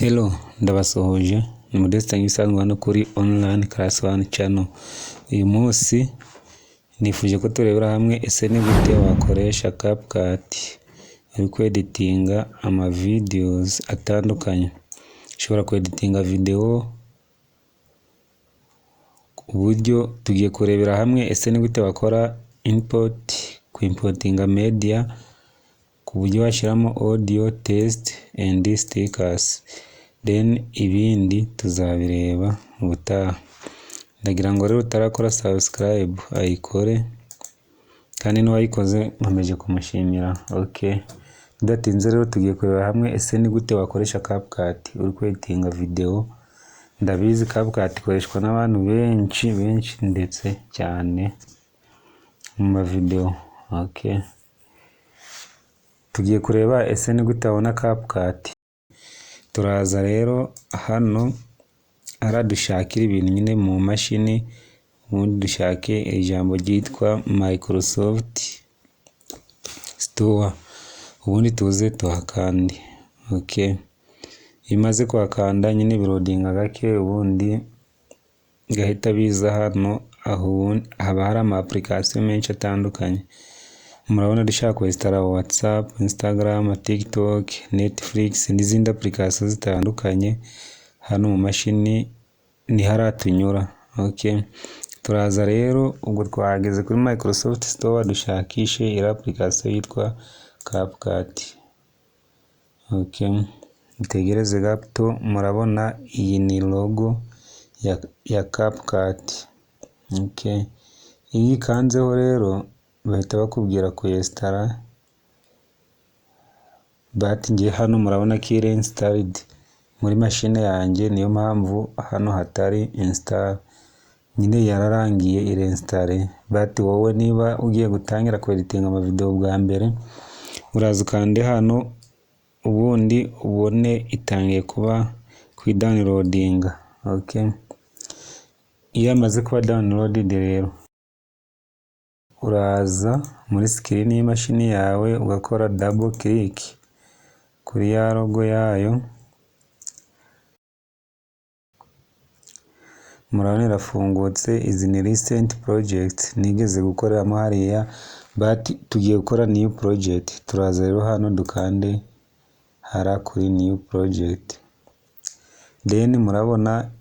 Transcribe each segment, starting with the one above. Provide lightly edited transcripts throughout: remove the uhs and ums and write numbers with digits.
Hello, ndabasuhuje ni Modeste nk'ibisanzwe hano kuri online class 1 channel. Uyu munsi nifuje ko turebera hamwe ese ni gute wakoresha CapCut uri kweditinga ama videos atandukanye. Ushobora kweditinga video uburyo tugiye kurebera hamwe ese ni gute wakora importinga media ku buryo washyiramo audio, text and stickers. Then ibindi tuzabireba ubutaha. Ndagira ngo rero utarakora subscribe ayikore, kandi n'uwayikoze nkomeje kumushimira. Okay, tudatinze rero tugiye kureba hamwe ese ni gute wakoresha CapCut uri kweditinga video. Ndabizi CapCut ikoreshwa n'abantu benshi ndetse cyane mu ma video. Okay, tugiye kureba ese ni gute wabona CapCut. Turaza rero hano dushakira ibintu nyine mu mashini, ubundi dushake ijambo ryitwa Microsoft Store, ubundi tuze tuhakande. Okay, imaze kuhakanda nyine birodinga gake, ubundi gahita biza hano. Aho haba hari ama application menshi atandukanye. Murabona dushaka kwinstalla WhatsApp, Instagram, TikTok, Netflix n'izindi application zitandukanye. Hano mu mashini ni haratunyura. Okay, turaza rero ubwo twahageze kuri Microsoft Store dushakishe iri application yitwa CapCut. Okay, mutegereze gato. Murabona iyi ni logo ya CapCut. Okay, iyi kanzeho rero bahita bakubwira kuyinstalla, but ngiye hano murabona ko iri installed muri mashine yanjye, niyo mpamvu hano hatari install. Nyine yararangiye iri install, but wowe niba ugiye gutangira kweditinga ama video bwa mbere, uraza ukande hano ubundi ubone itangiye kuba downloading. Okay, iyo amaze kuba downloaded rero uraza muri screen y'imashini yawe ugakora double click kuri ya logo yayo. Murabona irafungutse. Izi ni recent project nigeze gukoreramo hariya, but tugiye gukora new project. Turaza rero hano dukande hara kuri new project, then murabona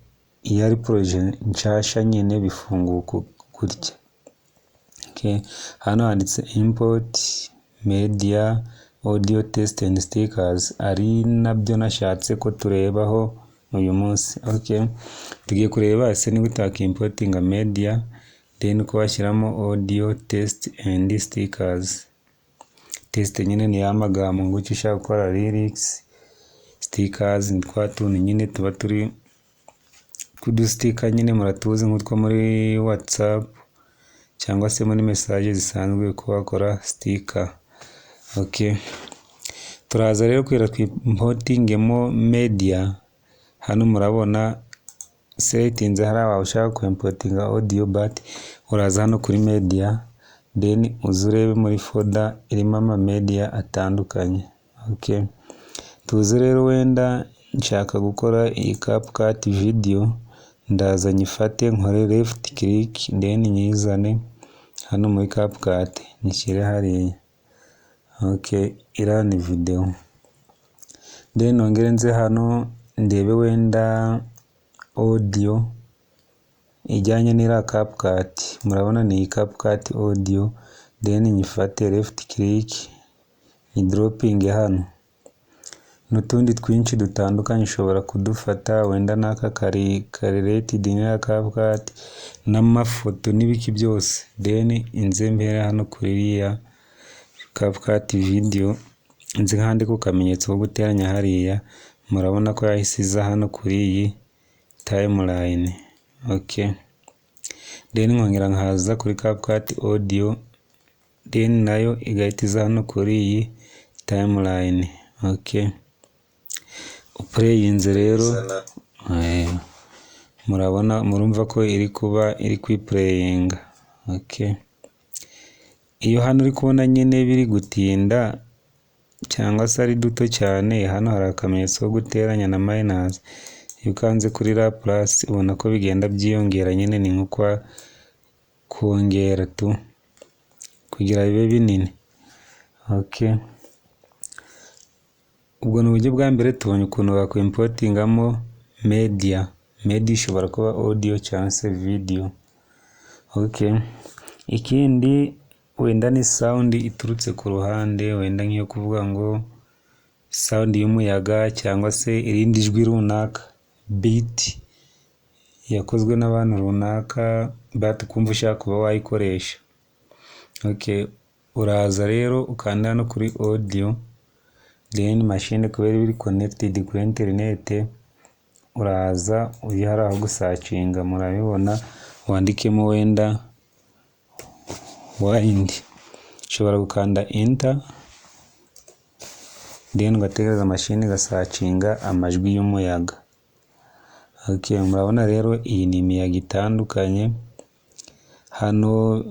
iyo ari project nshasha nyine bifunguka gutya. Okay, hano handitse import media, audio, text and stickers, ari nabyo nashatse ko turebaho uyu munsi. Okay, tugiye kureba ese ni gute importinga media, then uko washyiramo audio, text and stickers. Text nyine ni amagambo ngo icyo ushaka gukora lyrics, stickers ni twa tuntu nyine tuba turi kudustika nyine muratuzi nk'utwo muri WhatsApp cyangwa se muri message zisanzwe ko wakora sticker. Okay, turaza rero kwira importingemo media. Hano murabona settings hari aho ushaka ku importinga audio, but uraza hano kuri media, then uzurebe muri folder irimo ama media atandukanye. Okay, tuze rero wenda nshaka gukora iyi CapCut video, ndaza nyifate nkore left click, then nyizane hano muri CapCut nishyire hariya. Okay, iriya ni video, then nongere nze hano ndebe wenda audio ijyanye n'ira CapCut. Murabona ni CapCut audio, then nyifate left click ni dropping hano. N'utundi twinshi dutandukanye ushobora kudufata, wenda n'aka kari related n'ira CapCut, n'amafoto n'ibiki byose. Then inze mbere hano kuri ya CapCut video, nzi kandi ku kamenyetso ko guteranya hariya. Murabona ko yahisiza hano kuri iyi timeline. Okay, then nkongera nkaza kuri CapCut audio, then nayo igahitiza hano kuri iyi timeline. Okay, uplayinze rero murumva ko iri kwiplayinga. Okay, iyo hano uri kubona nyine biri gutinda, cyangwa se ari duto cyane, hano hari akamenyetso ko guteranya na minus. Iyo ukanze kuri Laplace ubona ko bigenda byiyongera, nyine ni nko kongera kugira bibe binini. Okay. Ubwo ni uburyo bwa mbere tubonye ukuntu wakwimportingamo media. Media ishobora kuba audio cyangwa se video. Okay. Ikindi wenda ni sound iturutse ku ruhande, wenda nk'iyo kuvuga ngo sound y'umuyaga cyangwa se irindi jwi runaka, beat yakozwe n'abantu runaka batukumva ushaka kuba wayikoresha. Okay. Uraza rero ukanda hano kuri audio, then machine kubera biri connected kuri internet, uraza uri hari aho gusacinga, murabibona, wandikemo wenda wind. Ushobora gukanda enter, then ugategereza machine gasacinga amajwi y'umuyaga. Okay, murabona rero iyi ni imiyaga itandukanye. Hano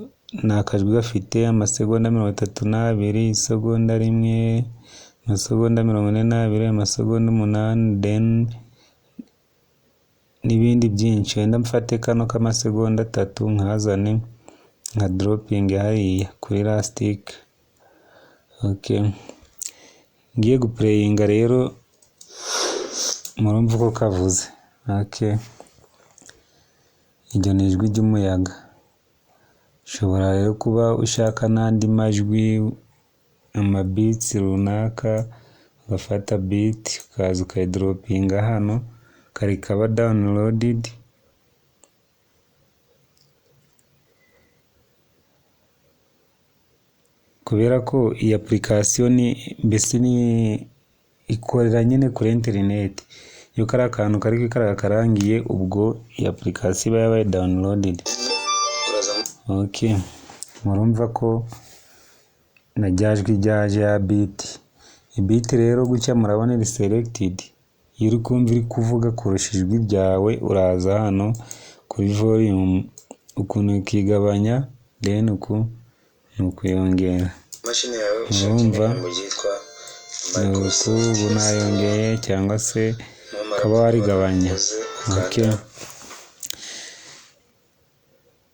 ni akajwi gafite amasegonda 32, isegonda 1, amasegonda 42, amasegonda 8, then n'ibindi byinshi. Wenda mfate kano k'amasegonda 3 nkazane nka dropping hariya kuri elastic. Okay. Ngiye guplayinga rero murumva uko kavuze. Okay. Iryo ni ijwi ry'umuyaga. Ushobora rero kuba ushaka n'andi majwi, beats runaka, ugafata beat ukaza ukayidropinga hano, kaba downloaded. Kubera ko iyi application mbese ni ikorera nyine kuri internet. Iyo kari akantu kari karangiye, ubwo iyi application iba yabaye downloaded. Okay. Murumva ko najyajwe ryaje ya beat. Beat rero gutya murabona iri selected. Iyo uri kumva iri kuvuga kurusha ijwi ryawe, uraza hano kuri volume ukuntu ikigabanya, then ukuyongera. Murumva ubu nayongeye cyangwa se ukaba warigabanya. Okay.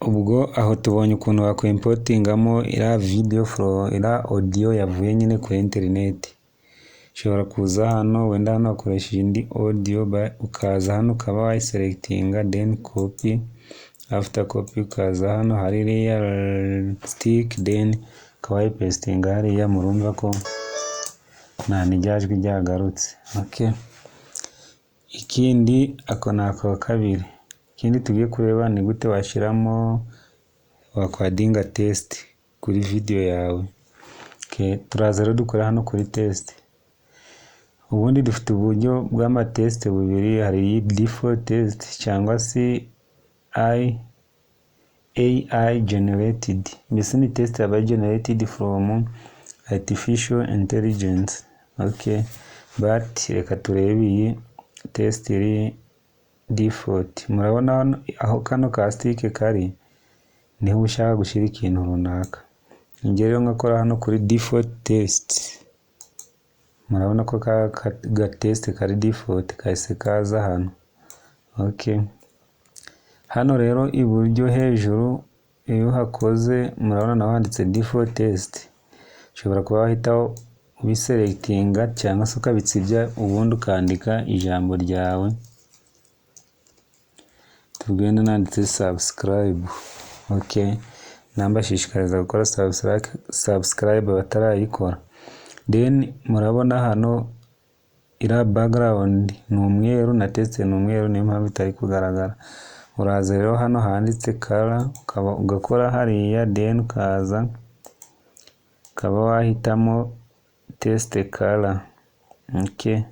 Ubwo aho tubonye ukuntu wakwimportingamo ira audio yavuye nyine kuri internet. Ushobora kuza hano, wenda hano wakoresheje indi audio, ukaza hano ukaba wayiselectinga, then copy. After copy ukaza hano hari iriya stick, then ukaba wayipestinga hariya. Murumva ko nta nijyajwi ryagarutse. Okay. Ikindi ako ni aka kabiri. Ikindi tugiye kureba ni gute wakwadinga test kuri video yawe. Okay. Turaza rero dukora hano kuri test. Ubundi dufite uburyo bw'amatest bubiri, hari default test cyangwa se AI generated. Mbese ni test yaba generated from artificial intelligence. Okay. But reka turebe iyi test iri default. Murabona aho kano ka stick kari niho ushaka gushyira ikintu runaka. Njye rero nkakora hano kuri default test. Murabona ko ga test kari default kahise kaza hano. Okay. Hano rero iburyo hejuru iyo hakoze murabona naho handitse default test. Ushobora kuba wahita ubiselectinga cyangwa se ukabitsibya, ubundi ukandika ijambo ryawe. Tugenda nanditse subscribe. Okay. Nambashishikariza gukora subscribe batarayikora. Then murabona hano ira background ni umweru na test ni umweru, niyo mpamvu itari kugaragara. Uraza rero hano handitse color, ugakora hariya, then ukaza ukaba wahitamo test color. Okay.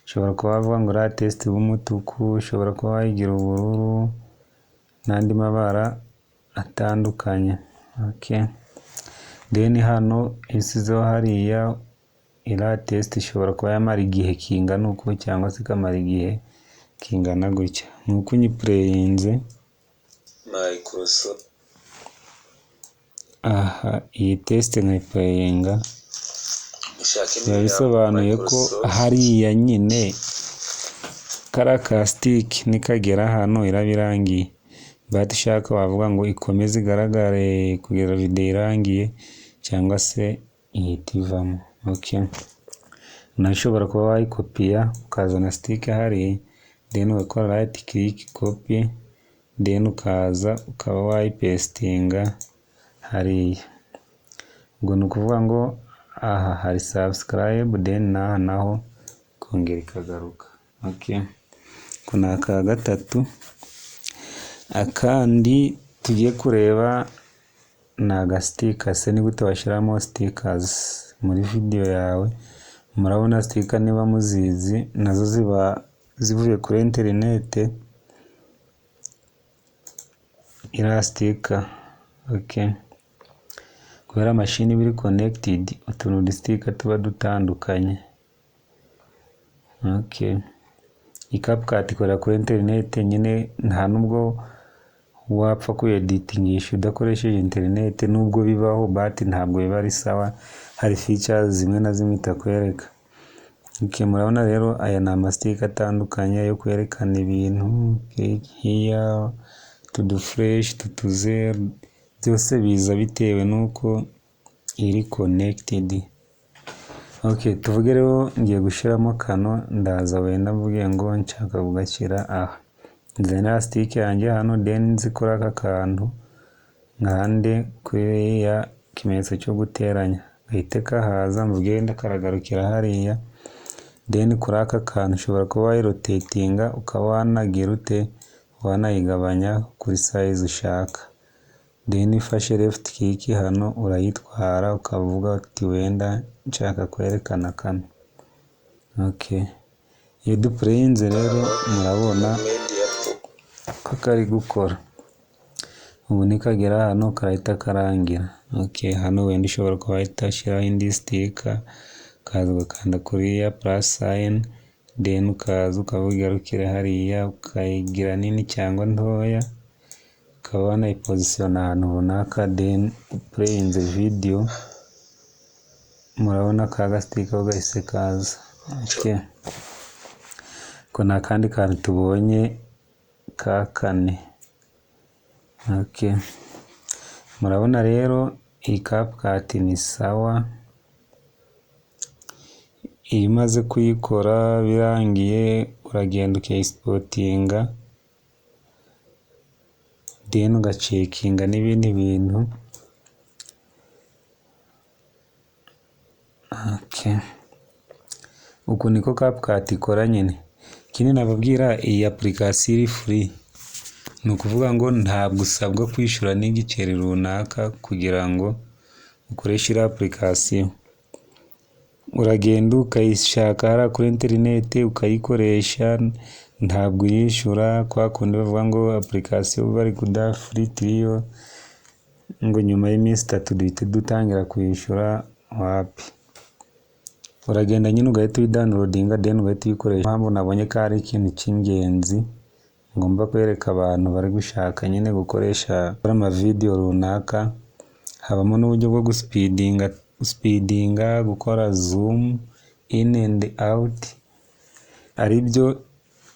Ushobora kuba wavuga ngo uriya test w'umutuku, ushobora kuba wayigira ubururu n'andi mabara atandukanye. Okay. Then hano isizeho hariya iriya test ishobora kuba yamara igihe kingana uko cyangwa se ikamara igihe kingana gutya. Nk'uko nyipureyinze Microsoft. Aha iyi test nkayipureyinga. biba bisobanuye ko hariya nyine kariya kasitike nikagera hano iraba irangiye. Bati ushaka wavuga ngo ikomeze igaragare kugeza video irangiye cyangwa se ihita ivamo. Okay. Nawe ushobora kuba wayikopiya ukazana stick hariya, then ugakora right click copy, then ukaza ukaba wayipestinga hariya. Ubwo ni ukuvuga ngo aha hari subscribe, then n'aha naho kongera ikagaruka. Okay. Kuna aka gatatu akandi tugiye kureba ni agastika. Se ni gute washyiramo stickers muri video yawe. Murabona sticker niba muzizi nazo ziba zivuye kuri internet, iriya sticker. Okay. Kubera machine biri connected, utuntu sticker tuba dutandukanye. Okay. CapCut ikorera kuri internet nyine, nta nubwo wapfa kuyeditingisha udakoresheje internet, nubwo bibaho but ntabwo biba ari sawa, hari features zimwe na zimwe itakwereka. Okay, murabona rero aya ni amastika atandukanye yo kwerekana ibintu. Here tudu fresh, tutuzeru, byose biza bitewe nuko iri connected. Okay, tuvuge rero ngiye gushiramo kano, ndaza wenda mvuge ngo nshaka kugashyira aha. Nzana stick yanjye hano, then nzikora aka kantu nkande kuri ya kimenyetso cyo guteranya, gahite kahaza mvuge ndakaragarukira hariya. Then kuri aka kantu ushobora kuba wayirotatinga ukaba wanagira ute, wanayigabanya kuri size ushaka. Then ifashe left click hano urayitwara ukavuga uti wenda nshaka kwerekana kano. Okay. Iyo duplayinze rero murabona ko kari gukora. Ubu nikagera hano karahita karangira. Okay, hano wenda ushobora kuba wahita indi sticker, ukaza ugakanda kuri ya plus sign, then ukaza ukavugarukira hariya ukayigira nini cyangwa ntoya, ukaba wanayipositiona ahantu runaka, then uplayinze video. Murabona ka gastika gahise kaza. Okay. Ko nakandi kantu tubonye ka kane. Okay. Murabona rero iyi CapCut ni sawa. Iyo umaze kuyikora birangiye uragenda ukayiexportinga, then ugacekinga n'ibindi bintu. Okay. Uku niko CapCut ikora nyine. Ikindi nababwira, iyi application iri free. Ni ukuvuga ngo ntabwo usabwa kwishyura n'igiceri runaka kugira ngo ukoreshe iyi application. Uragenda ukayishaka hariya kuri internet ukayikoresha, ntabwo uyishyura kwa kundi bavuga ngo application bari kudaha free trial ngo nyuma y'iminsi 3 duhite dutangira kuyishyura. Wapi. Uragenda nyine ugahita uyidownloadinga, then ugahita uyikoresha. Mpamvu nabonye ko ari ikintu cy'ingenzi ngomba kwereka abantu bari gushaka nyine gukoresha ama video runaka. Habamo n'uburyo bwo guspidinga, gukora zoom in and out, ari byo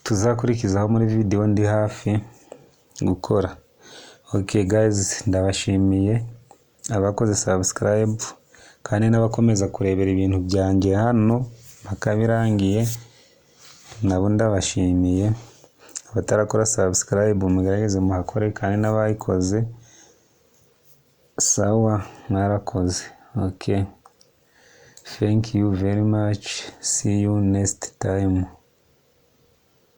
tuzakurikizaho muri video ndi hafi gukora. Okay guys, ndabashimiye abakoze subscribe kandi n'abakomeza kurebera ibintu byanjye hano mpaka birangiye, nabo ndabashimiye. Abatarakora subscribe mugerageze muhakore, kandi n'abayikoze sawa, mwarakoze. Okay. Thank you very much. See you next time.